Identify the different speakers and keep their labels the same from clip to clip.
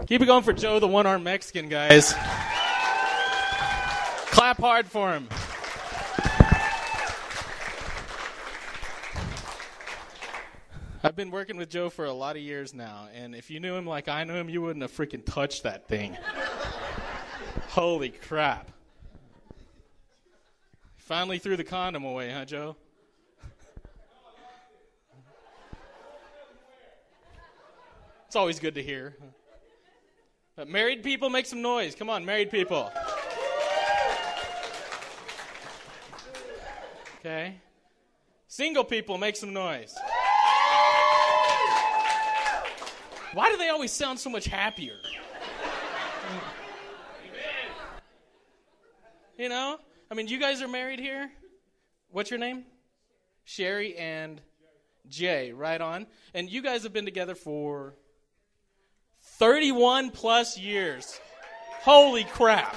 Speaker 1: Keep it going for Joe, the one-armed Mexican, guys. Clap hard for him. I've been working with Joe for a lot of years now, and if you knew him like I knew him, you wouldn't have freaking touched that thing. Holy crap. Finally threw the condom away, huh, Joe? It's always good to hear. But married people, make some noise. Come on, married people. Okay. Single people, make some noise. Why do they always sound so much happier? You know? I mean, you guys are married here? What's your name? Sherry and Jay, right on. And you guys have been together for 31 plus years. Holy crap.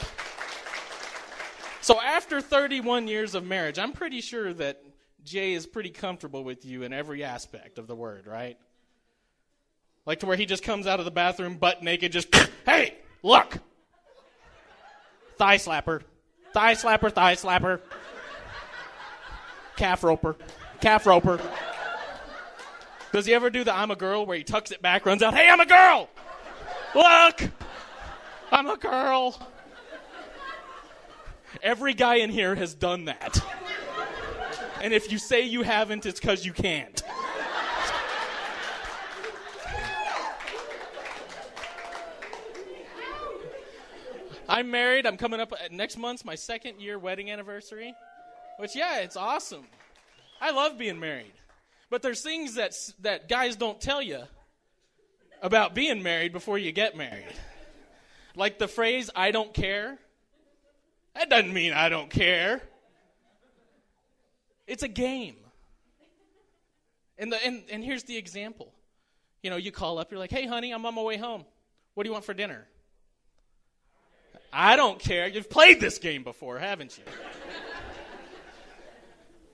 Speaker 1: So after 31 years of marriage, I'm pretty sure that Jay is pretty comfortable with you in every aspect of the word, right? Like to where he just comes out of the bathroom butt naked, just, hey, look. Thigh slapper. Thigh slapper, thigh slapper. Calf roper. Calf roper. Does he ever do the I'm a girl where he tucks it back, runs out, hey, I'm a girl. Look. I'm a girl. Every guy in here has done that. And if you say you haven't, it's because you can't. I'm married. I'm coming up next month's my 2nd year wedding anniversary. Which, yeah, it's awesome. I love being married. But there's things that guys don't tell you about being married before you get married. Like the phrase, I don't care. That doesn't mean I don't care. It's a game. And here's the example. You know, you call up, you're like, hey, honey, I'm on my way home. What do you want for dinner? I don't care. You've played this game before, haven't you?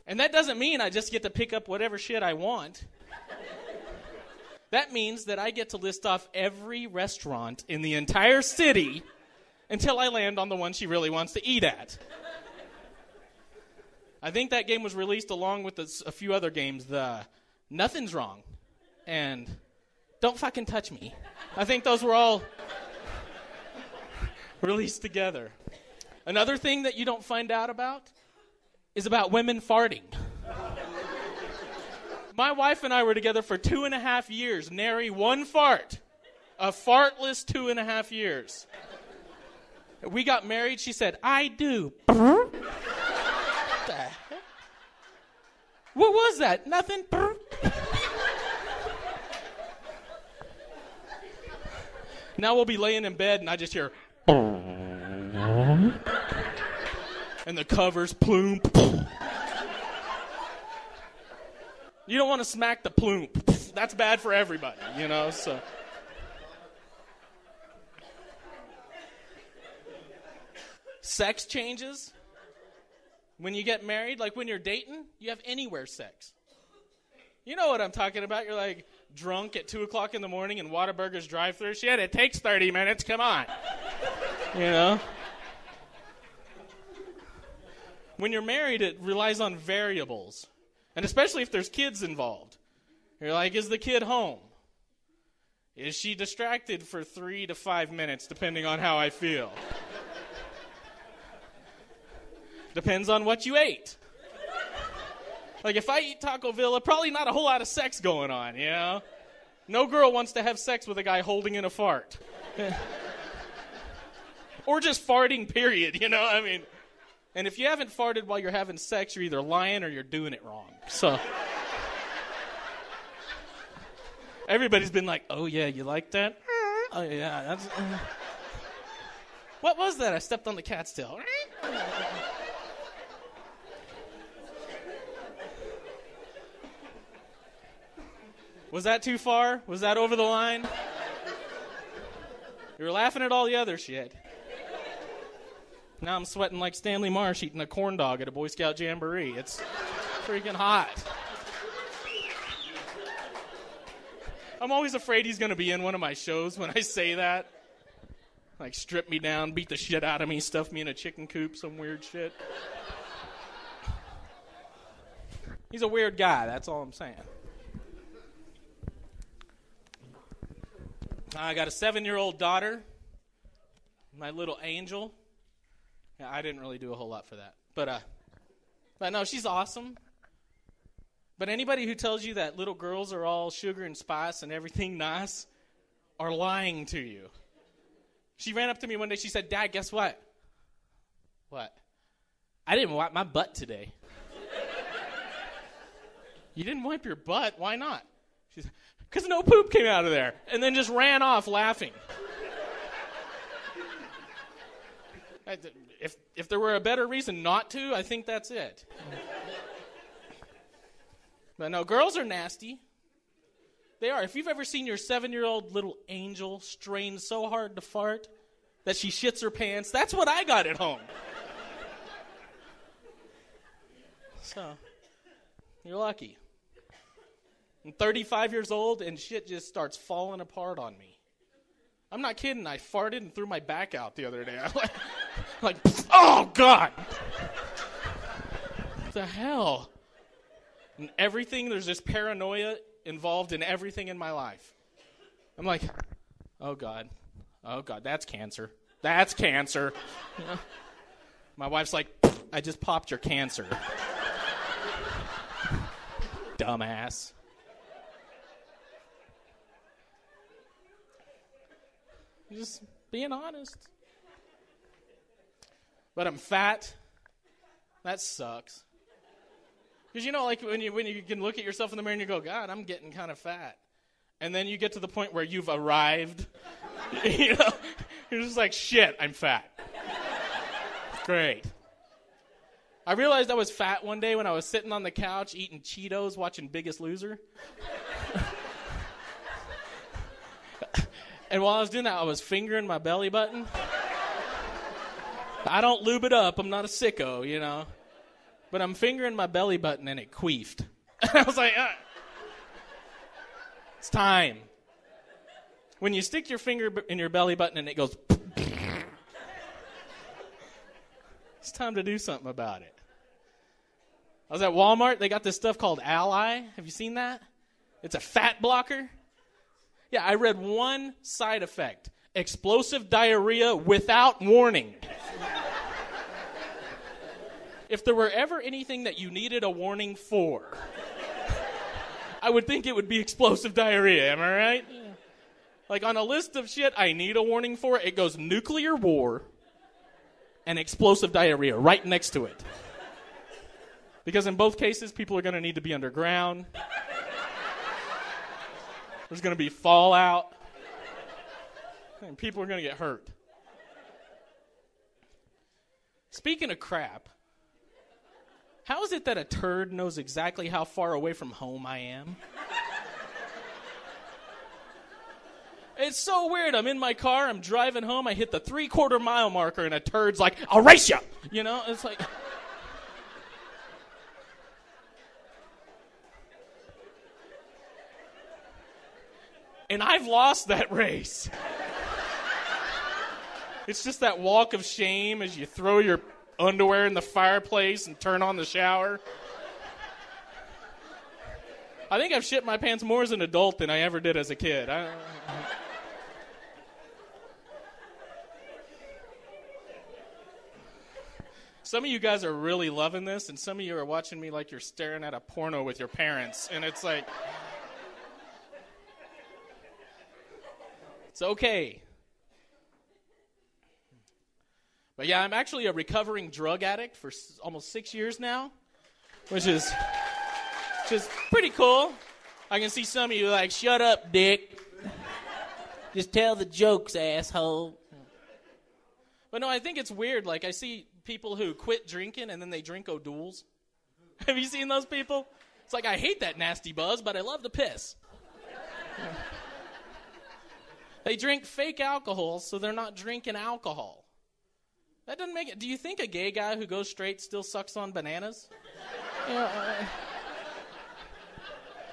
Speaker 1: And that doesn't mean I just get to pick up whatever shit I want. That means that I get to list off every restaurant in the entire city until I land on the one she really wants to eat at. I think that game was released along with a few other games. The Nothing's Wrong and Don't Fucking Touch Me. I think those were all released together. Another thing that you don't find out about is about women farting. My wife and I were together for 2.5 years, nary one fart. A fartless 2.5 years. We got married, she said, I do. What the heck? What was that? Nothing? Now we'll be laying in bed and I just hear and the covers plume. You don't want to smack the plume. That's bad for everybody, you know, so. Sex changes when you get married. Like when you're dating, you have anywhere sex. You know what I'm talking about. You're like drunk at 2 o'clock in the morning in Whataburger's drive-thru. Shit, it takes 30 minutes. Come on. You know? When you're married, it relies on variables. And especially if there's kids involved. You're like, is the kid home? Is she distracted for 3 to 5 minutes, depending on how I feel? Depends on what you ate. Like, if I eat Taco Villa, probably not a whole lot of sex going on, you know? No girl wants to have sex with a guy holding in a fart. Or just farting, period, you know? I mean, and if you haven't farted while you're having sex, you're either lying or you're doing it wrong. So, everybody's been like, oh, yeah, you like that? Oh, yeah, that's... What was that? I stepped on the cat's tail. Was that too far? Was that over the line? You were laughing at all the other shit. Now I'm sweating like Stanley Marsh eating a corn dog at a Boy Scout jamboree. It's freaking hot. I'm always afraid he's going to be in one of my shows when I say that. Like, strip me down, beat the shit out of me, stuff me in a chicken coop, some weird shit. He's a weird guy, that's all I'm saying. I got a 7-year-old daughter, my little angel. Yeah, I didn't really do a whole lot for that. But no, she's awesome. But anybody who tells you that little girls are all sugar and spice and everything nice are lying to you. She ran up to me one day, she said, "Dad, guess what?" "What?" "I didn't wipe my butt today." "You didn't wipe your butt? Why not?" She said, "Because no poop came out of there." And then just ran off laughing. If there were a better reason not to, I think that's it. But no, girls are nasty. They are. If you've ever seen your 7-year-old little angel strain so hard to fart that she shits her pants, that's what I got at home. So, you're lucky. I'm 35 years old and shit just starts falling apart on me. I'm not kidding. I farted and threw my back out the other day. I'm like, oh, God. What the hell? And everything, there's this paranoia involved in everything in my life. I'm like, oh, God, that's cancer. That's cancer. You know? My wife's like, I just popped your cancer. Dumbass. Just being honest. But I'm fat. That sucks. Because, you know, like when you can look at yourself in the mirror and you go, God, I'm getting kind of fat. And then you get to the point where you've arrived. You know, you're just like, shit, I'm fat. Great. I realized I was fat one day when I was sitting on the couch eating Cheetos watching Biggest Loser. And while I was doing that, I was fingering my belly button. I don't lube it up. I'm not a sicko, you know. But I'm fingering my belly button and it queefed. I was like, it's time. When you stick your finger in your belly button and it goes, it's time to do something about it. I was at Walmart. They got this stuff called Ally. Have you seen that? It's a fat blocker. Yeah, I read one side effect. Explosive diarrhea without warning. If there were ever anything that you needed a warning for, I would think it would be explosive diarrhea. Am I right? Yeah. Like on a list of shit I need a warning for, it goes nuclear war and explosive diarrhea right next to it. Because in both cases, people are going to need to be underground. There's going to be fallout. And people are going to get hurt. Speaking of crap, how is it that a turd knows exactly how far away from home I am? It's so weird. I'm in my car, I'm driving home, I hit the 3/4 mile marker, and a turd's like, I'll race you! You know, it's like... And I've lost that race. It's just that walk of shame as you throw your underwear in the fireplace and turn on the shower. I think I've shit my pants more as an adult than I ever did as a kid. Some of you guys are really loving this, and some of you are watching me like you're staring at a porno with your parents, and it's like... It's okay. But yeah, I'm actually a recovering drug addict for almost 6 years now, which is pretty cool. I can see some of you like, shut up, dick. Just tell the jokes, asshole. But no, I think it's weird. Like, I see people who quit drinking and then they drink O'Doul's. Have you seen those people? It's like, I hate that nasty buzz, but I love the piss. They drink fake alcohol, so they're not drinking alcohol. That doesn't make it. Do you think a gay guy who goes straight still sucks on bananas? You know,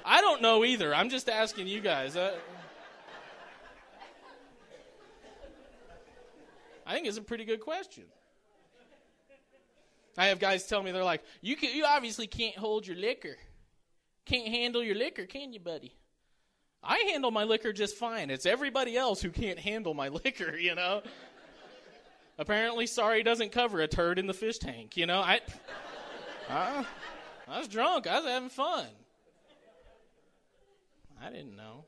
Speaker 1: I don't know either. I'm just asking you guys. I think it's a pretty good question. I have guys tell me, they're like, you obviously can't hold your liquor. Can't handle your liquor, can you, buddy? I handle my liquor just fine. It's everybody else who can't handle my liquor, you know? Apparently, sorry doesn't cover a turd in the fish tank, you know? I was drunk. I was having fun. I didn't know.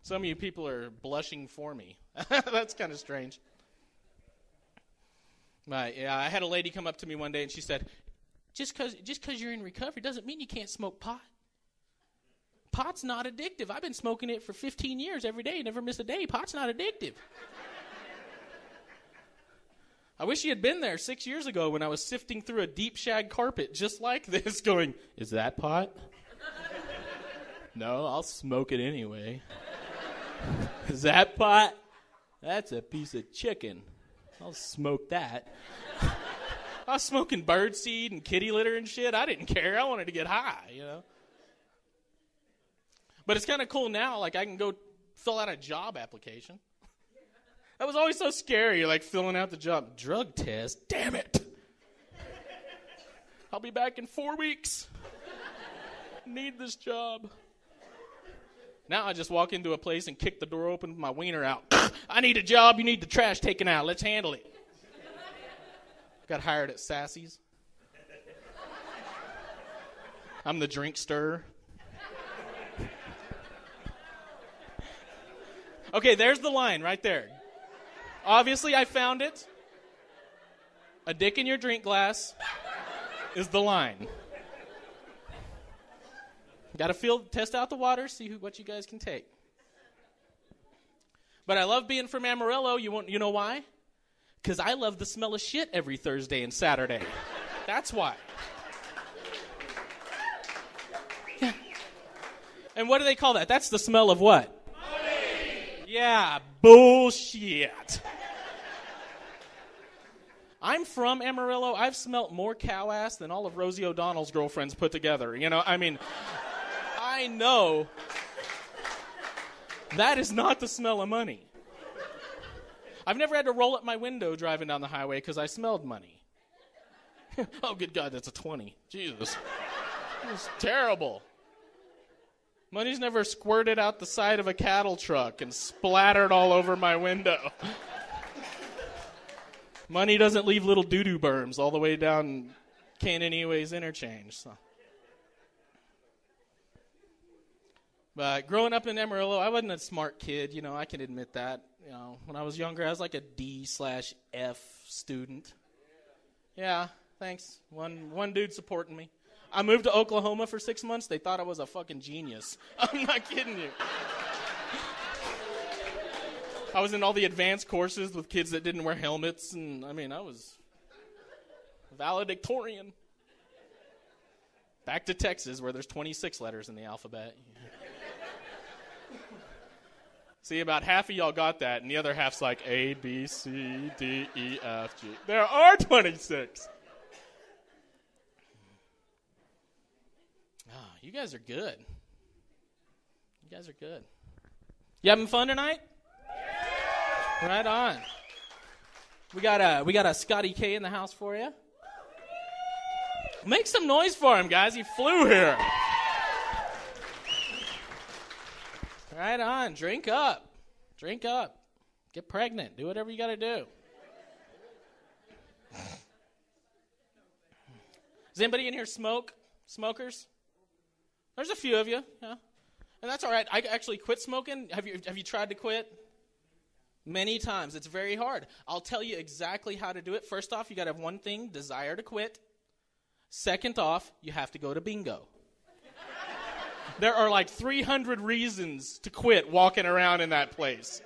Speaker 1: Some of you people are blushing for me. That's kind of strange. But yeah, I had a lady come up to me one day and she said, just because you're in recovery doesn't mean you can't smoke pot. Pot's not addictive. I've been smoking it for 15 years every day, never miss a day. Pot's not addictive. I wish you had been there 6 years ago when I was sifting through a deep shag carpet just like this going, is that pot? No, I'll smoke it anyway. Is that pot? That's a piece of chicken. I'll smoke that. I was smoking birdseed and kitty litter and shit. I didn't care. I wanted to get high, you know. But it's kind of cool now. Like, I can go fill out a job application. That was always so scary, like filling out the job. Drug test? Damn it. I'll be back in 4 weeks. Need this job. Now I just walk into a place and kick the door open with my wiener out. I need a job. You need the trash taken out. Let's handle it. Got hired at Sassy's. I'm the drink stirrer. Okay, there's the line right there. Obviously, I found it. A dick in your drink glass is the line. Got to test out the water, see what you guys can take. But I love being from Amarillo. You know why? Because I love the smell of shit every Thursday and Saturday. That's why. Yeah. And what do they call that? That's the smell of what? Money. Yeah, bullshit. I'm from Amarillo. I've smelt more cow ass than all of Rosie O'Donnell's girlfriends put together. You know, I mean, I know that is not the smell of money. I've never had to roll up my window driving down the highway because I smelled money. Oh, good God, that's a 20. Jesus. It's terrible. Money's never squirted out the side of a cattle truck and splattered all over my window. Money doesn't leave little doo-doo berms all the way down Cannon-Eway's interchange. So. But growing up in Amarillo, I wasn't a smart kid. You know, I can admit that. You know, when I was younger, I was like a D/F student. Yeah, thanks. One dude supporting me. I moved to Oklahoma for 6 months. They thought I was a fucking genius. I'm not kidding you. I was in all the advanced courses with kids that didn't wear helmets, and I mean, I was valedictorian. Back to Texas, where there's 26 letters in the alphabet. See, about half of y'all got that, and the other half's like A, B, C, D, E, F, G. There are 26. Oh, you guys are good. You guys are good. You having fun tonight? Yeah. Right on. We got a Scotty K in the house for you. Make some noise for him, guys. He flew here. Right on. Drink up. Drink up. Get pregnant. Do whatever you got to do. Does anybody in here smoke? Smokers? There's a few of you. Yeah. And that's all right. I actually quit smoking. Have you tried to quit? Many times. It's very hard. I'll tell you exactly how to do it. First off, you got to have one thing, desire to quit. Second off, you have to go to bingo. There are like 300 reasons to quit walking around in that place.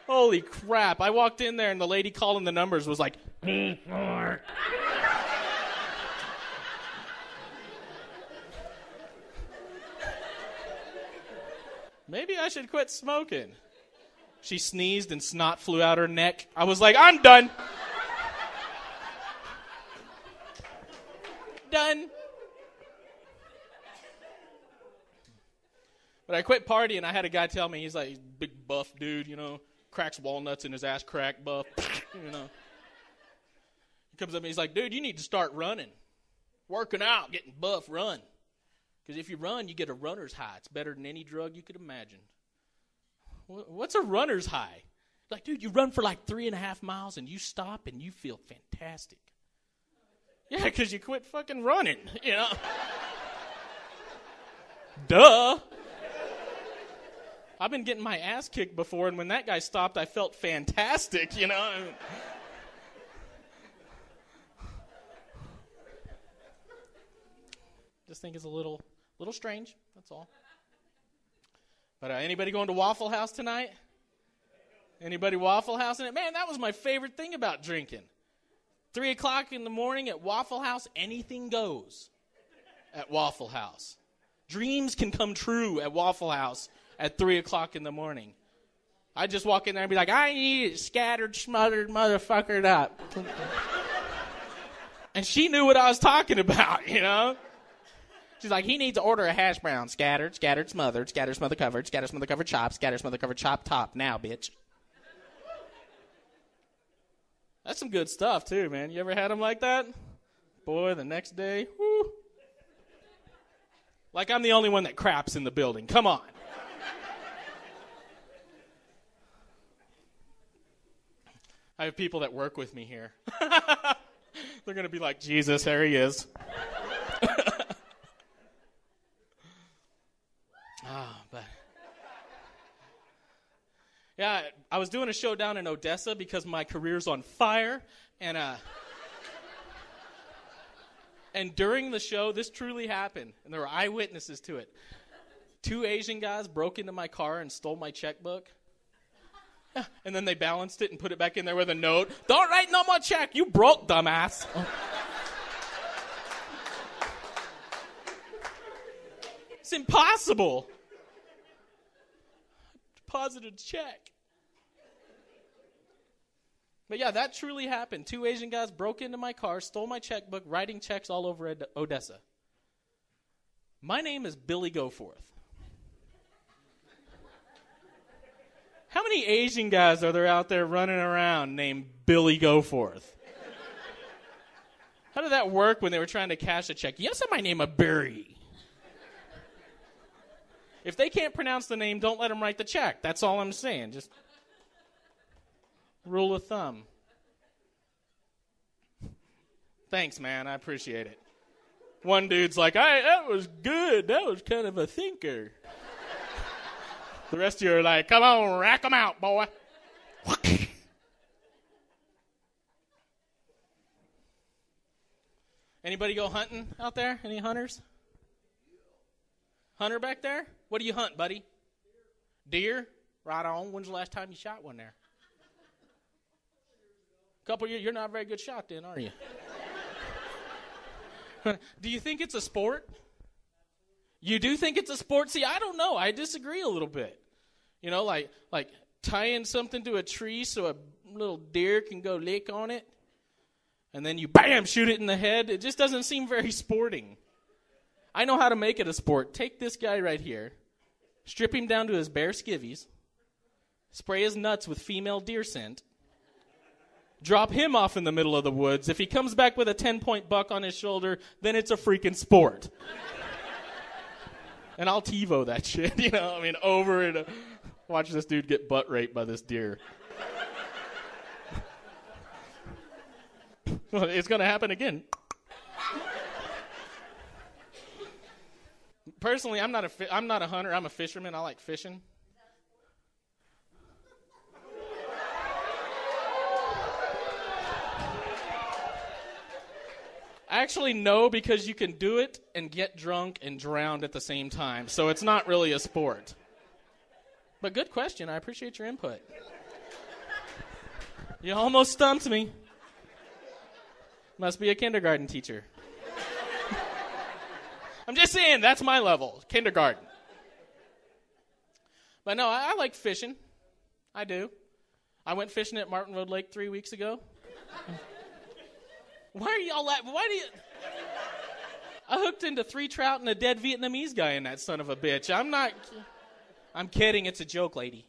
Speaker 1: Holy crap. I walked in there and the lady calling the numbers was like, B4. Maybe I should quit smoking. She sneezed and snot flew out her neck. I was like, I'm done. Done. But I quit partying. I had a guy tell me, he's like, big buff dude, you know, cracks walnuts in his ass crack, buff, you know. He comes up and he's like, dude, you need to start running. Working out, getting buff, run. Because if you run, you get a runner's high. It's better than any drug you could imagine. What's a runner's high? Like, dude, you run for like 3.5 miles and you stop and you feel fantastic. Yeah, because you quit fucking running, you know. Duh. I've been getting my ass kicked before, and when that guy stopped, I felt fantastic, you know. Just think it's a little strange, that's all. But anybody going to Waffle House tonight? Anybody Waffle House in it? Man, that was my favorite thing about drinking. 3 o'clock in the morning at Waffle House, anything goes at Waffle House. Dreams can come true at Waffle House at 3 o'clock in the morning. I just walk in there and be like, I need it scattered, smothered, motherfuckered up. And she knew what I was talking about, you know. She's like, he needs to order a hash brown. Scattered, smothered, covered, chopped, scattered, covered, chopped, top. Now, bitch. That's some good stuff, too, man. You ever had them like that? Boy, the next day, whoo. Like I'm the only one that craps in the building. Come on. I have people that work with me here. They're going to be like, Jesus, there he is. But yeah, I was doing a show down in Odessa because my career's on fire, and during the show, this truly happened, and there were eyewitnesses to it. 2 Asian guys broke into my car and stole my checkbook, and then they balanced it and put it back in there with a note. Don't write no more check. You broke, dumbass. It's impossible. Deposited a check. But yeah, that truly happened. 2 Asian guys broke into my car, stole my checkbook, writing checks all over Odessa. My name is Billy Goforth. How many Asian guys are there out there running around named Billy Goforth? How did that work when they were trying to cash a check? Yes, my name is Barry. If they can't pronounce the name, don't let them write the check. That's all I'm saying. Just rule of thumb. Thanks, man. I appreciate it. One dude's like, that was good. That was kind of a thinker. The rest of you are like, come on, rack them out, boy. Anybody go hunting out there? Any hunters? Hunter back there? What do you hunt, buddy? Deer? Right on. When's the last time you shot one there? A couple years. You're not a very good shot then, are you? Do you think it's a sport? You do think it's a sport? See, I don't know. I disagree a little bit. You know, like tying something to a tree so a little deer can go lick on it, and then you, bam, shoot it in the head. It just doesn't seem very sporting. I know how to make it a sport. Take this guy right here, strip him down to his bare skivvies, spray his nuts with female deer scent, drop him off in the middle of the woods. If he comes back with a 10-point buck on his shoulder, then it's a freaking sport. And I'll TiVo that shit, you know, I mean, over and watch this dude get butt raped by this deer. Well, it's going to happen again. Personally, I'm not a hunter. I'm a fisherman. I like fishing. Actually, no, because you can do it and get drunk and drowned at the same time. So it's not really a sport. But good question. I appreciate your input. You almost stumped me. Must be a kindergarten teacher. I'm just saying, that's my level, kindergarten. But no, I like fishing. I do. I went fishing at Martin Road Lake 3 weeks ago. Why are y'all laughing? I hooked into 3 trout and a dead Vietnamese guy in that son of a bitch. I'm kidding. It's a joke, lady.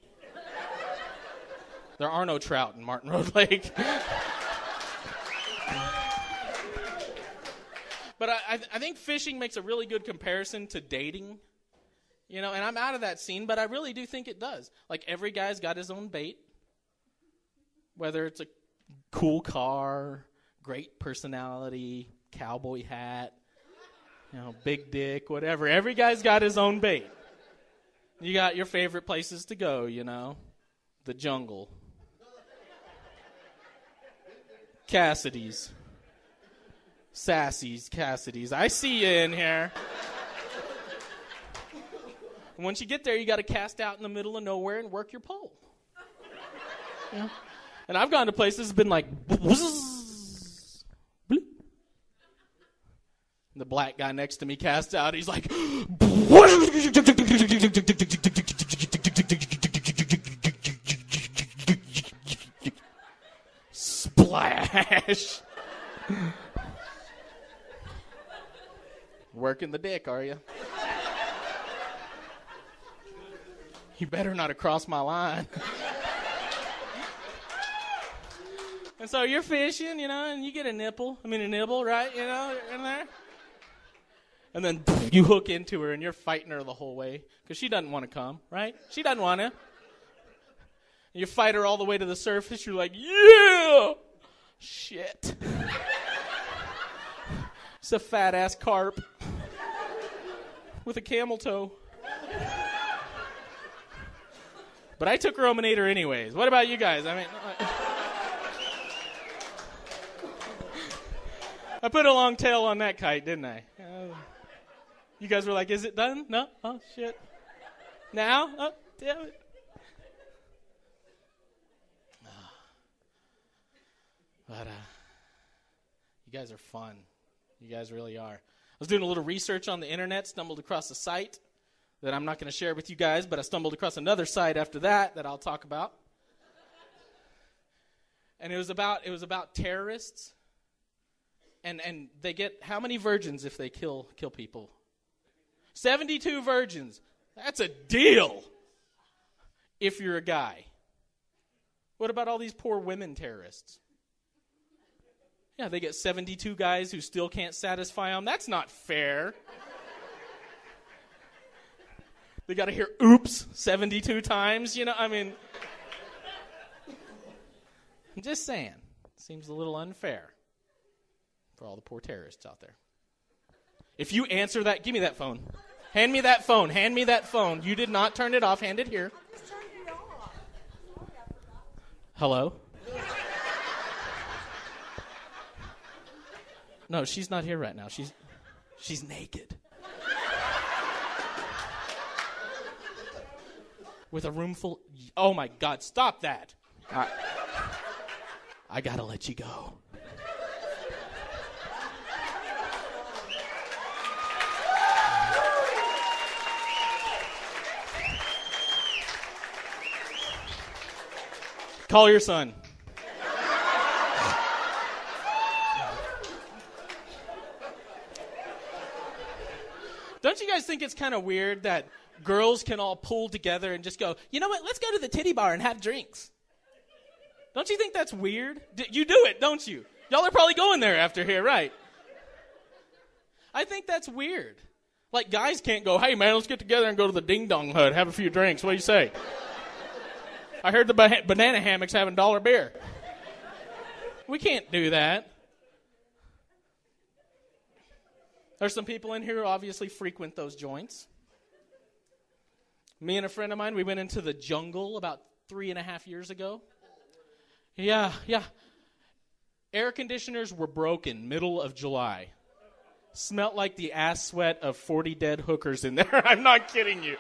Speaker 1: There are no trout in Martin Road Lake. But I think fishing makes a really good comparison to dating. You know, and I'm out of that scene, but I really do think it does. Like, every guy's got his own bait. Whether it's a cool car, great personality, cowboy hat, you know, big dick, whatever. Every guy's got his own bait. You got your favorite places to go, you know. The jungle. Cassidy's. Sassy's, Cassidy's. I see you in here. And once you get there, you got to cast out in the middle of nowhere and work your pole. Yeah. And I've gone to places that's been like, bzzz, bloop. And the black guy next to me cast out. He's like, splash. Working the dick, are you? You better not have crossed my line. And so you're fishing, you know, and you get a nibble, right, you know, in there. And then you hook into her and you're fighting her the whole way because she doesn't want to come, right? She doesn't want to. You fight her all the way to the surface. You're like, yeah! Shit. It's a fat-ass carp with a camel toe. But I took her Rominator anyways. What about you guys? I mean, I put a long tail on that kite, didn't I? You guys were like, is it done? No? Oh, shit. Now? Oh, damn it. But you guys are fun. You guys really are. I was doing a little research on the internet, stumbled across a site that I'm not going to share with you guys, but I stumbled across another site after that I'll talk about. And it was about terrorists. And they get how many virgins if they kill people? 72 virgins. That's a deal if you're a guy. What about all these poor women terrorists? Yeah, they get 72 guys who still can't satisfy them. That's not fair. They got to hear oops 72 times, you know? I mean, I'm just saying. Seems a little unfair for all the poor terrorists out there. If you answer that, give me that phone. Hand me that phone. Hand me that phone. You did not turn it off. Hand it here.
Speaker 2: I just turned it off.
Speaker 1: Hello? No, she's not here right now. She's naked. With a room full... Oh, my God. Stop that. I got to let you go. Call your son. Don't you guys think it's kind of weird that girls can all pull together and just go, you know what, let's go to the titty bar and have drinks? Don't you think that's weird? You do it, don't you? Y'all are probably going there after here, right? I think that's weird. Like, guys can't go, hey, man, let's get together and go to the ding-dong hut, have a few drinks. What do you say? I heard the banana hammock's having $1 beer. We can't do that. There's some people in here who obviously frequent those joints. Me and a friend of mine, we went into the jungle about 3.5 years ago. Yeah. Air conditioners were broken middle of July. Smelled like the ass sweat of 40 dead hookers in there. I'm not kidding you.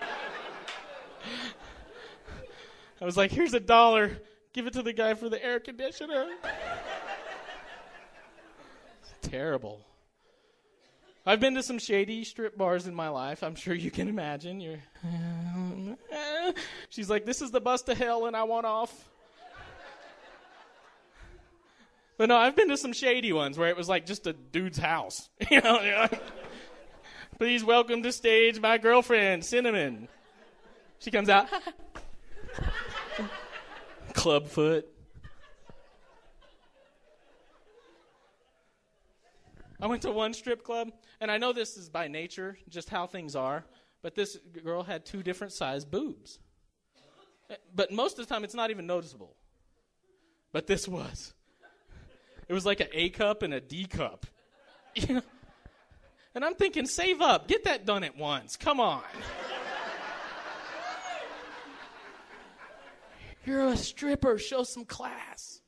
Speaker 1: I was like, here's $1. Give it to the guy for the air conditioner. It's terrible. I've been to some shady strip bars in my life. I'm sure you can imagine. She's like, this is the bus to hell, and I want off. But no, I've been to some shady ones where it was like just a dude's house. You know, you're like, please welcome to stage my girlfriend, Cinnamon. She comes out. club foot. I went to one strip club, and I know this is by nature, just how things are, but this girl had 2 different sized boobs. But most of the time, it's not even noticeable. But this was. It was like an A cup and a D cup. You know? And I'm thinking, save up. Get that done at once. Come on. You're a stripper. Show some class.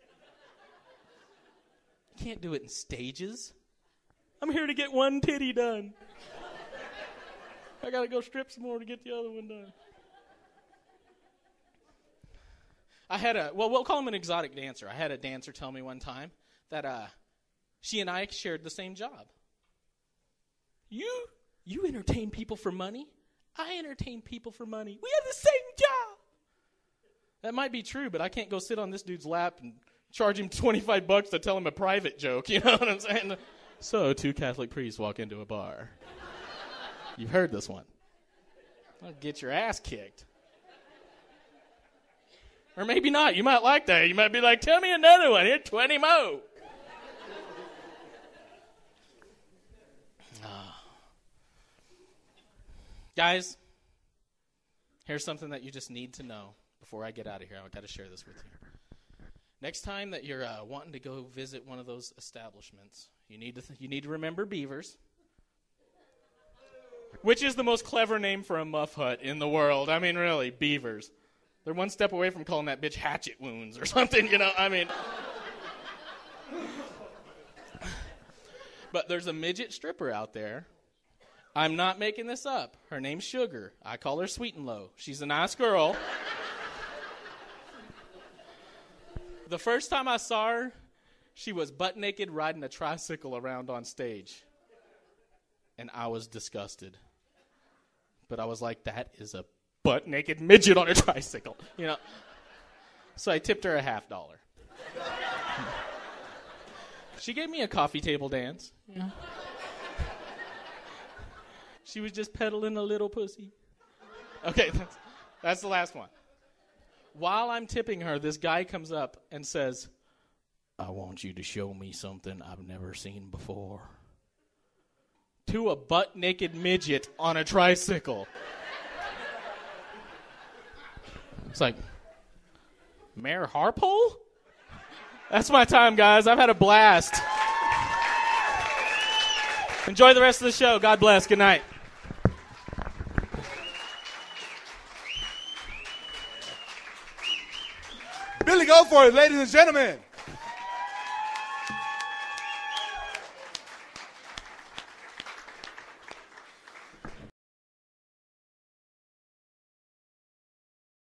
Speaker 1: You can't do it in stages. I'm here to get one titty done. I got to go strip some more to get the other one done. We'll call him an exotic dancer. I had a dancer tell me one time that she and I shared the same job. You entertain people for money? I entertain people for money. We have the same job. That might be true, but I can't go sit on this dude's lap and charge him $25 to tell him a private joke. You know what I'm saying? So 2 Catholic priests walk into a bar. You've heard this one. I'll get your ass kicked. Or maybe not. You might like that. You might be like, tell me another one. Here, 20 more. Guys, here's something that you just need to know before I get out of here. I've got to share this with you. Next time that you're wanting to go visit one of those establishments, you need to remember Beavers, which is the most clever name for a muff hut in the world. I mean, really, Beavers. They're one step away from calling that bitch hatchet wounds or something, you know. I mean, but there's a midget stripper out there. I'm not making this up. Her name's Sugar. I call her Sweet and Low. She's a nice girl. The first time I saw her, she was butt naked riding a tricycle around on stage. And I was disgusted. But I was like, that is a butt naked midget on a tricycle. You know. So I tipped her a $50. She gave me a coffee table dance. Yeah. She was just peddling a little pussy. Okay, that's the last one. While I'm tipping her, this guy comes up and says, I want you to show me something I've never seen before. To a butt-naked midget on a tricycle. It's like, Mayor Harpole? That's my time, guys. I've had a blast. Enjoy the rest of the show. God bless. Good night.
Speaker 2: Billy Goforth, ladies and gentlemen.